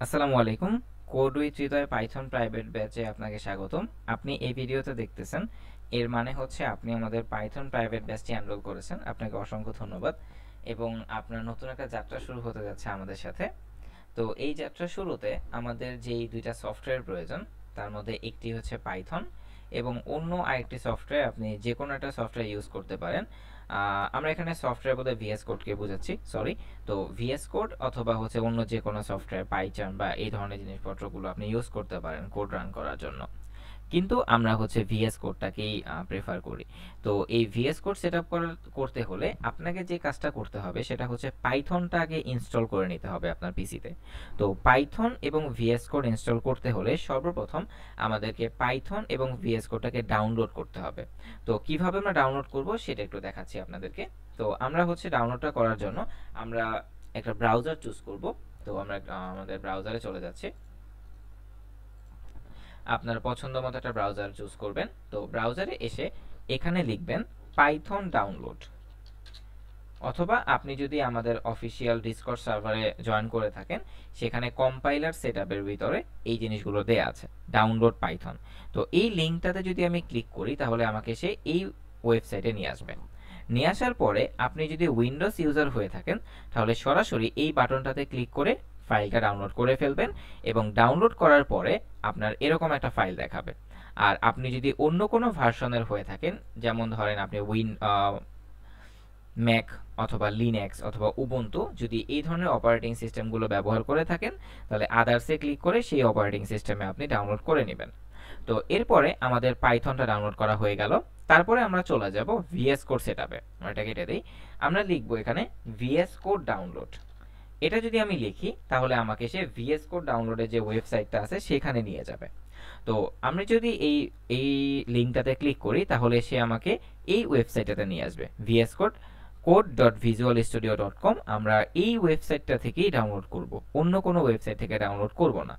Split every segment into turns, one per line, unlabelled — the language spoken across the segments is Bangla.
আসসালামু আলাইকুম। Code with Hridoy Python private ব্যাচে আপনাকে স্বাগতম। আপনি এই ভিডিওতে দেখতেছেন, এর মানে হচ্ছে আপনি আমাদের পাইথন প্রাইভেট ব্যাচটি এনরোল করেছেন। আপনাকে অসংখ্য ধন্যবাদ এবং আপনার নতুন একটা যাত্রা শুরু হতে যাচ্ছে আমাদের সাথে। তো এই যাত্রা শুরুতে আমাদের যেই দুইটা সফটওয়্যার প্রয়োজন, তার মধ্যে একটি হচ্ছে পাইথন এবং অন্য আরেকটি সফটওয়্যার। আপনি যে কোনো একটা সফটওয়্যার ইউজ করতে পারেন। আমরা এখানে সফটওয়্যার বলতে ভিএস কোডকে বোঝাচ্ছি, সরি। তো ভিএস কোড অথবা হচ্ছে অন্য যে কোনো সফটওয়্যার, পাইথন বা এই ধরনের জিনিসপত্রগুলো আপনি ইউজ করতে পারেন কোড রান করার জন্য। কিন্তু আমরা হচ্ছে ভিএস কোডটাকেই প্রেফার করি। তো এই ভিএস কোড সেটআপ করতে হলে আপনাকে যে কাজটা করতে হবে সেটা হচ্ছে পাইথনটাকে ইনস্টল করে নিতে হবে আপনার পিসিতে। তো পাইথন এবং ভিএস কোড ইনস্টল করতে হলে সর্বপ্রথম আমাদেরকে পাইথন এবং ভিএস কোডটাকে ডাউনলোড করতে হবে। তো কিভাবে আমরা ডাউনলোড করব সেটা একটু দেখাচ্ছি আপনাদেরকে। তো আমরা হচ্ছে ডাউনলোডটা করার জন্য আমরা একটা ব্রাউজার চুজ করব। তো আমরা আমাদের ব্রাউজারে চলে যাচ্ছি। আপনার পছন্দ মতো একটা ব্রাউজার চুজ করবেন। তো ব্রাউজারে এসে এখানে লিখবেন পাইথন ডাউনলোড, অথবা আপনি যদি আমাদের অফিসিয়াল ডিসকর্ড সার্ভারে জয়েন করে থাকেন, সেখানে কম্পাইলার সেটআপের ভিতরে এই জিনিসগুলো দেয়া আছে, ডাউনলোড পাইথন। তো এই লিঙ্কটাতে যদি আমি ক্লিক করি তাহলে আমাকে সে এই ওয়েবসাইটে নিয়ে আসবে। নিয়ে আসার পরে আপনি যদি উইন্ডোজ ইউজার হয়ে থাকেন তাহলে সরাসরি এই বাটনটাতে ক্লিক করে ফাইলটা ডাউনলোড করে ফেলবেন এবং ডাউনলোড করার পরে আপনার এরকম একটা ফাইল দেখাবে। আর আপনি যদি অন্য কোনো ভার্সনের হয়ে থাকেন, যেমন ধরেন আপনি ম্যাক অথবা লিনাক্স অথবা উবুন্টু, যদি এই ধরনের অপারেটিং সিস্টেমগুলো ব্যবহার করে থাকেন তাহলে আদার্সে ক্লিক করে সেই অপারেটিং সিস্টেমে আপনি ডাউনলোড করে নেবেন। তো এরপরে আমাদের পাইথনটা ডাউনলোড করা হয়ে গেল। তারপরে আমরা চলে যাব ভিএস কোড সেটআপে। আমরা এটা কেটে দেই। আমরা লিখব এখানে ভিএস কোড ডাউনলোড। এটা যদি আমি লিখি তাহলে আমাকে সে ভিএস কোড ডাউনলোডের যে ওয়েবসাইটটা আছে সেখানে নিয়ে যাবে। তো আমরা যদি এই এই লিঙ্কটাতে ক্লিক করি তাহলে সে আমাকে এই ওয়েবসাইটটাতে নিয়ে আসবে, ভিএস কোড code.visualstudio.com। আমরা এই ওয়েবসাইটটা থেকেই ডাউনলোড করব, অন্য কোনো ওয়েবসাইট থেকে ডাউনলোড করব না।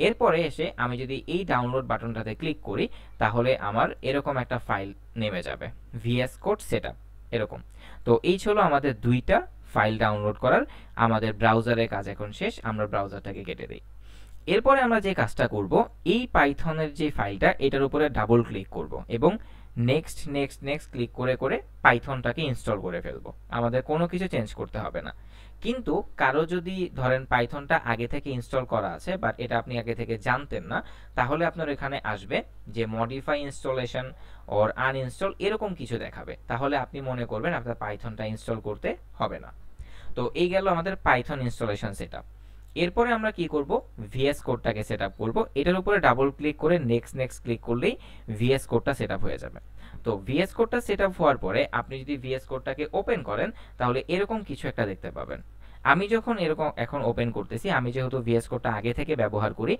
এরপরে এসে আমি যদি এই ডাউনলোড বাটনটাতে ক্লিক করি তাহলে আমার এরকম একটা ফাইল নেমে যাবে, ভিএস কোড সেটআপ এরকম। তো এই ছিল আমাদের দুইটা ফাইল ডাউনলোড করার। আমাদের ব্রাউজারের কাজ এখন শেষ, আমরা ব্রাউজারটাকে কেটে দিই। এরপরে আমরা যে কাজটা করব, এই পাইথনের যে ফাইলটা এটার উপরে ডাবল ক্লিক করব এবং নেক্সট নেক্সট নেক্সট ক্লিক করে করে পাইথনটাকে ইনস্টল করে ফেলবো। আমাদের কোনো কিছু চেঞ্জ করতে হবে না। কিন্তু কারো যদি ধরেন পাইথনটা আগে থেকে ইনস্টল করা আছে বাট এটা আপনি আগে থেকে জানতেন না, তাহলে আপনার এখানে আসবে যে মডিফাই ইনস্টলেশন অর আনইনস্টল এরকম কিছু দেখাবে। তাহলে আপনি মনে করবেন আপনার পাইথনটা ইনস্টল করতে হবে না। তো এই গেল আমাদের পাইথন ইনস্টলেশন সেটআপ। এরপরে আমরা কি করব, ভিএস কোডটাকে সেটআপ করব। এটার উপরে ডাবল ক্লিক করে নেক্সট নেক্সট ক্লিক করলেই ভিএস কোডটা সেটআপ হয়ে যাবে। তো ভিএস কোডটা সেটআপ হওয়ার পরে আপনি যদি ভিএস কোডটাকে ওপেন করেন তাহলে এরকম কিছু একটা দেখতে পাবেন। আমি যখন এরকম এখন ওপেন করতেছি, আমি যেহেতু ভিএস কোডটা আগে থেকে ব্যবহার করি,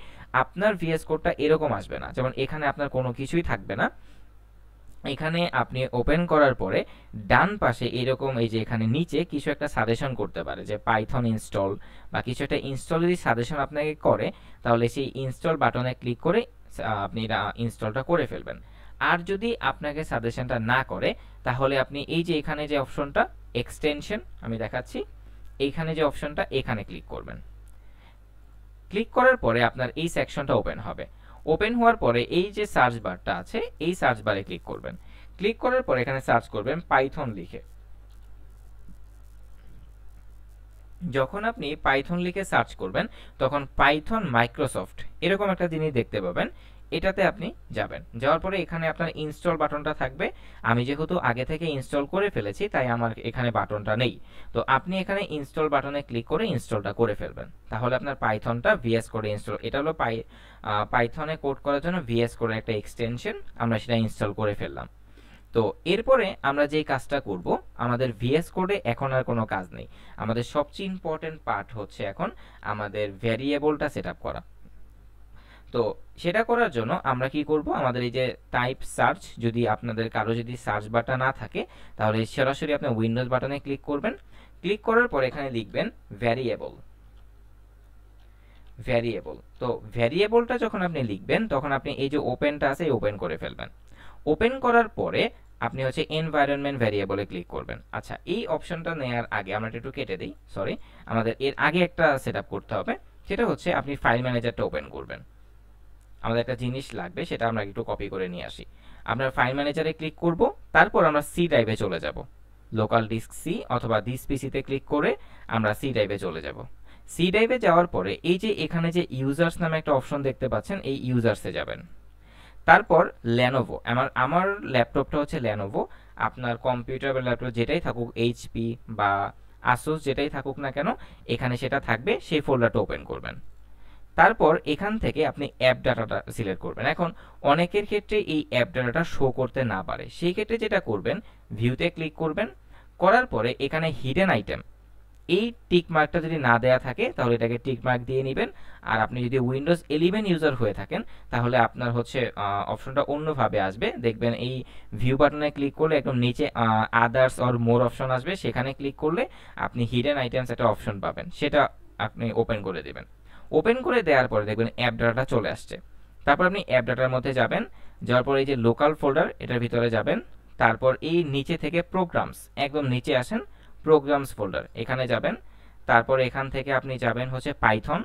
আপনার ভিএস কোডটা এরকম আসবে না। যেমন এখানে আপনার কোনো কিছুই থাকবে না। এখানে আপনি ওপেন করার পরে ডান পাশে এরকম এই যে এখানে নিচে কিছু একটা সাজেশন করতে পারে যে পাইথন ইনস্টল বা কিছু একটা ইনস্টল যদি সাজেশন আপনাকে করে তাহলে সেই ইনস্টল বাটনে ক্লিক করে আপনি ইনস্টলটা করে ফেলবেন। আর যদি আপনাকে সাজেশনটা না করে তাহলে আপনি এই যে এখানে যে অপশনটা এক্সটেনশন আমি দেখাচ্ছি, এইখানে যে অপশনটা এখানে ক্লিক করবেন। ক্লিক করার পরে আপনার এই সেকশনটা ওপেন হবে। ওপেন হওয়ার পরে এই যে সার্চ বারটা আছে এই সার্চ বারে ক্লিক করবেন। ক্লিক করার পরে এখানে সার্চ করবেন পাইথন লিখে। যখন আপনি পাইথন লিখে সার্চ করবেন তখন পাইথন মাইক্রোসফট এরকম একটা জিনিস দেখতে পাবেন। এটাতে আপনি যাবেন, যাওয়ার পরে এখানে আপনার ইনস্টল বাটনটা থাকবে। আমি যেহেতু আগে থেকে ইনস্টল করে ফেলেছি তাই আমার এখানে বাটনটা নেই। তো আপনি এখানে ইনস্টল বাটনে ক্লিক করে ইনস্টলটা করে ফেলবেন। তাহলে আপনার পাইথনটা ভিএস কোডে ইনস্টল, এটা হলো পাইথনে কোড করার জন্য ভিএস কোডের একটা এক্সটেনশন, আমরা সেটা ইনস্টল করে ফেললাম। তো এরপরে আমরা যে কাজটা করব, আমাদের ভিএস কোডে এখন আর কোনো কাজ নেই। আমাদের সবচেয়ে ইম্পর্টেন্ট পার্ট হচ্ছে এখন আমাদের ভ্যারিয়েবলটা সেটআপ করা। তো সেটা করার জন্য আমরা কি করব, আমাদের এই যে টাইপ সার্চ, যদি আপনাদের কারো যদি সার্চ বাটন না থাকে তাহলে সরাসরি আপনি উইন্ডোজ বাটনে ক্লিক করবেন। ক্লিক করার পর এখানে লিখবেন ভ্যারিয়েবল। ভ্যারিয়েবল, তো ভ্যারিয়েবলটা যখন আপনি লিখবেন তখন আপনি এই যে ওপেনটা আছে এই ওপেন করে ফেলবেন। ওপেন করার পরে আপনি হচ্ছে এনভায়রনমেন্ট ভ্যারিয়েবলে ক্লিক করবেন। আচ্ছা, এই অপশনটা নেওয়ার আগে আমরা একটু কেটে দিই, সরি, আমাদের এর আগে একটা সেটআপ করতে হবে। সেটা হচ্ছে আপনি ফাইল ম্যানেজারটা ওপেন করবেন। আমাদের একটা জিনিস লাগবে, সেটা আমরা একটু কপি করে নিয়ে আসি। আমরা ফাইল ম্যানেজারে ক্লিক করব, তারপর আমরা সি ড্রাইভে চলে যাব। লোকাল ডিস্ক সি অথবা দিস পিসিতে ক্লিক করে আমরা সি ড্রাইভে চলে যাব। সি ড্রাইভে যাওয়ার পরে এই যে এখানে যে ইউজার্স নামে একটা অপশন দেখতে পাচ্ছেন, এই ইউজার্সে যাবেন। তারপর ল্যানোভো, আমার ল্যাপটপটা হচ্ছে ল্যানোভো, আপনার কম্পিউটার বা ল্যাপটপ যেটাই থাকুক, এইচপি বা আসুস যেটাই থাকুক না কেন, এখানে সেটা থাকবে, সেই ফোল্ডারটা ওপেন করবেন। তারপর এখান থেকে আপনি অ্যাপ ডাটাটা সিলেক্ট করবেন। এখন অনেকের ক্ষেত্রে এই অ্যাপ ডাটাটা শো করতে না পারে, সেই ক্ষেত্রে যেটা করবেন, ভিউতে ক্লিক করবেন, করার পরে এখানে হিডেন আইটেম, এই টিক মার্কটা যদি না দেয়া থাকে তাহলে এটাকে টিক মার্ক দিয়ে নেবেন। আর আপনি যদি উইন্ডোজ 11 ইউজার হয়ে থাকেন তাহলে আপনার হচ্ছে অপশনটা অন্যভাবে আসবে। দেখবেন এই ভিউ বাটনে ক্লিক করলে একদম নিচে আদার্স অর মোর অপশন আসবে, সেখানে ক্লিক করলে আপনি হিডেন আইটেমস একটা অপশন পাবেন, সেটা আপনি ওপেন করে দেবেন। ওপেন করে দেওয়ার পরে দেখবেন অ্যাপ ডাটাটা চলে আসছে। তারপর আপনি অ্যাপ ডাটার মধ্যে যাবেন, যাওয়ার পর এই যে লোকাল ফোল্ডার, এটার ভিতরে যাবেন। তারপর এই নিচে থেকে প্রোগ্রামস, একদম নিচে আসেন, প্রোগ্রামস ফোল্ডার, এখানে যাবেন। তারপর এখান থেকে আপনি যাবেন হচ্ছে পাইথন,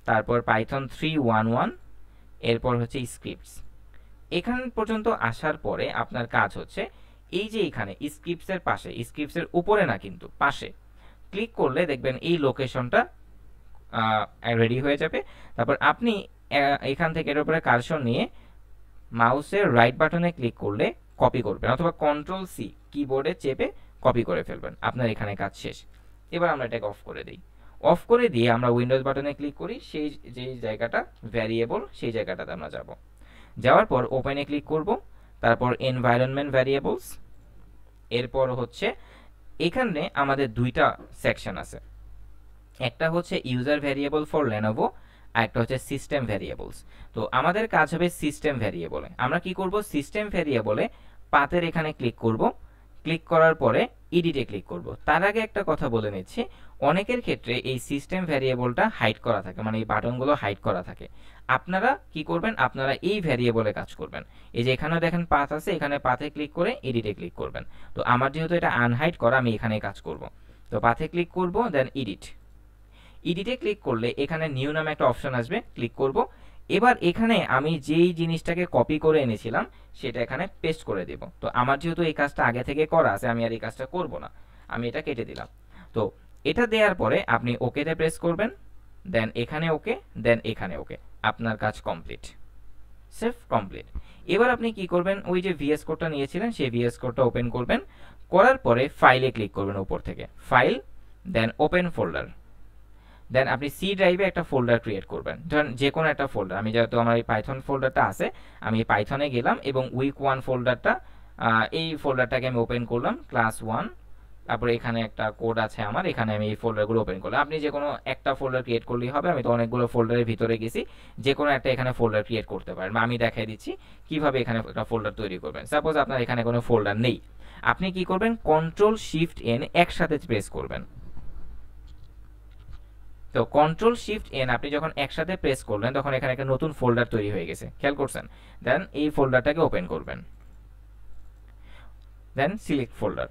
তারপর পাইথন 3.1.1, এরপর হচ্ছে স্ক্রিপ্টস। এখান পর্যন্ত আসার পরে আপনার কাজ হচ্ছে এই যে এখানে স্ক্রিপ্টসের পাশে, স্ক্রিপ্টসের উপরে না কিন্তু পাশে ক্লিক করলে দেখবেন এই লোকেশনটা রেডি হয়ে যাবে। তারপর আপনি এখান থেকে এর উপরে কার্সর নিয়ে মাউসের রাইট বাটনে ক্লিক করলে কপি করবেন, অথবা কন্ট্রোল সি কিবোর্ডে চেপে কপি করে ফেলবেন। আপনার এখানে কাজ শেষ। এবার আমরা এটাকে অফ করে দিই। অফ করে দিয়ে আমরা উইন্ডোজ বাটনে ক্লিক করি, সেই যে জায়গাটা ভ্যারিয়েবল, সেই জায়গাটাতে আমরা যাব। যাওয়ার পর ওপেনে ক্লিক করব, তারপর এনভায়রনমেন্ট ভ্যারিয়েবলস, এরপর হচ্ছে এখানে আমাদের দুইটা সেকশন আছে, একটা হচ্ছে ইউজার ভ্যারিয়েবল ফর লেনোভো, আর একটা হচ্ছে সিস্টেম ভ্যারিয়েবলস। তো আমাদের কাজ হবে সিস্টেম ভ্যারিয়েবলে। আমরা কি করব, সিস্টেম ভ্যারিয়েবলে পাতের এখানে ক্লিক করব, ক্লিক করার পরে এডিটে ক্লিক করব। তার আগে একটা কথা বলে নিচ্ছি, অনেকের ক্ষেত্রে এই সিস্টেম ভ্যারিয়েবলটা হাইড করা থাকে, মানে এই বাটনগুলো হাইড করা থাকে। আপনারা কি করবেন, আপনারা এই ভ্যারিয়েবলে কাজ করবেন। এই যে এখানে দেখেন পাথ আছে, এখানে পাথে ক্লিক করে এডিটে ক্লিক করবেন। তো আমার যেহেতু এটা আনহাইড করা, আমি এখানে কাজ করব। তো পাথে ক্লিক করব, দেন এডিট। এডিটে ক্লিক করলে এখানে নিউ নামে একটা অপশন আসবে, ক্লিক করব। এবার এখানে আমি যেই জিনিসটাকে কপি করে এনেছিলাম সেটা এখানে পেস্ট করে দেব। তো আমার যেহেতু এই কাজটা আগে থেকে করা আছে, আমি আর এই কাজটা করব না, আমি এটা কেটে দিলাম। তো এটা দেওয়ার পরে আপনি ওকেতে প্রেস করবেন, দেন এখানে ওকে, দেন এখানে ওকে, আপনার কাজ কমপ্লিট, সেভ কমপ্লিট। এবার আপনি কি করবেন, ওই যে ভিএস কোডটা নিয়েছিলেন সেই ভিএস কোডটা ওপেন করবেন, করার পরে ফাইলে ক্লিক করবেন উপর থেকে, ফাইল, দেন ওপেন ফোল্ডার। দেন আপনি সি ড্রাইভে একটা ফোল্ডার ক্রিয়েট করবেন, ধরেন যে কোনো একটা ফোল্ডার। আমি যেহেতু আমার এই পাইথন ফোল্ডারটা আছে, আমি পাইথনে গেলাম এবং উইক 1 ফোল্ডারটা, এই ফোল্ডারটাকে আমি ওপেন করলাম, ক্লাস 1। তারপরে এখানে একটা কোড আছে আমার, এখানে আমি এই ফোল্ডারগুলো ওপেন করলাম। আপনি যে কোনো একটা ফোল্ডার ক্রিয়েট করলেই হবে, আমি তো অনেকগুলো ফোল্ডারের ভিতরে গেছি, যে কোনো একটা এখানে ফোল্ডার ক্রিয়েট করতে পারেন। আমি দেখাই দিচ্ছি কিভাবে এখানে একটা ফোল্ডার তৈরি করবেন। সাপোজ আপনার এখানে কোনো ফোল্ডার নেই, আপনি কি করবেন, কন্ট্রোল শিফট এন একসাথে প্রেস করবেন। তো কন্ট্রোল শিফট এন আপনি যখন একসাথে প্রেস করলেন তখন এখানে একটা নতুন ফোল্ডার তৈরি হয়ে গেছে, খেয়াল করছেন। দেন এই ফোল্ডারটাকে ওপেন করবেন, দেন সিলেক্ট ফোল্ডার।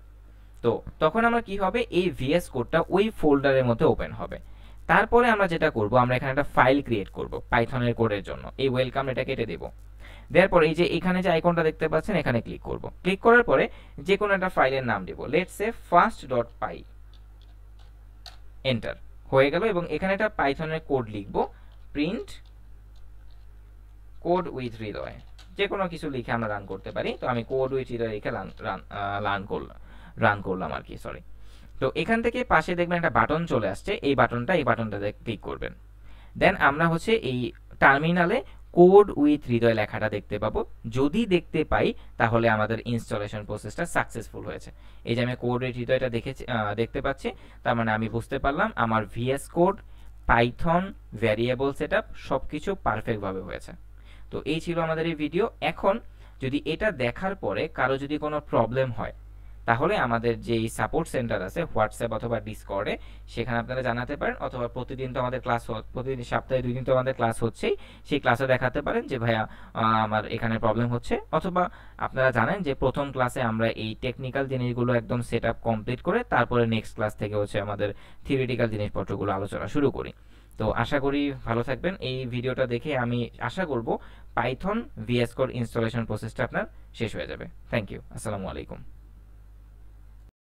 তো তখন আমরা কি হবে, এই ভিএস কোডটা ওই ফোল্ডারের মধ্যে ওপেন হবে। তারপরে আমরা যেটা করব, আমরা এখানে একটা ফাইল ক্রিয়েট করব পাইথনের কোডের জন্য। এই ওয়েলকাম এটা কেটে দেব। দেওয়ার পরে এই যে এখানে যে আইকনটা দেখতে পাচ্ছেন, এখানে ক্লিক করব। ক্লিক করার পরে যে কোনো একটা ফাইলের নাম দেব, লেটস সে ফার্স্ট.py, এন্টার হয়ে গেল। এবং এখানে একটা পাইথনের কোড লিখব, প্রিন্ট কোড উইথ হৃদয়, যে কোনো কিছু লিখে আমরা রান করতে পারি। তো আমি কোড উইথ হৃদয় লিখে রান করলাম আর কি, সরি। তো এখান থেকে পাশে দেখবেন একটা বাটন চলে আসছে, এই বাটনটাতে ক্লিক করবেন। দেন আমরা হচ্ছে এই টার্মিনালে কোড উইথ হৃদয় লেখাটা দেখতে পাবো। যদি দেখতে পাই তাহলে আমাদের ইনস্টলেশন প্রসেসটা সাকসেসফুল হয়েছে। এই যে আমি কোড উইথ হৃদয়টা দেখতে পাচ্ছি, তার মানে আমি বুঝতে পারলাম আমার VS code, Python, variable setup সবকিছু পারফেক্টভাবে হয়েছে। তো এই ছিল আমাদের এই ভিডিও। এখন যদি এটা দেখার পরে কারো যদি কোনো প্রবলেম হয়, তাহলে আমাদের যেই সাপোর্ট সেন্টার আছে হোয়াটসঅ্যাপ অথবা ডিসকর্ডে, সেখানে আপনারা জানাতে পারেন। অথবা প্রতিদিন তো আমাদের ক্লাস, প্রতিদিন সপ্তাহে 2 দিন তো আমাদের ক্লাস হচ্ছেই, সেই ক্লাসে দেখাতে পারেন যে ভাইয়া আমার এখানে প্রবলেম হচ্ছে। অথবা আপনারা জানেন যে প্রথম ক্লাসে আমরা এই টেকনিক্যাল জিনিসগুলো একদম সেটআপ কমপ্লিট করে তারপরে নেক্সট ক্লাস থেকে হচ্ছে আমাদের থিওরিটিক্যাল জিনিসপত্রগুলো আলোচনা শুরু করি। তো আশা করি ভালো থাকবেন। এই ভিডিওটা দেখে আমি আশা করব পাইথন ভিএস কোড ইনস্টলেশন প্রসেসটা আপনার শেষ হয়ে যাবে। Thank you. আসসালামু আলাইকুম।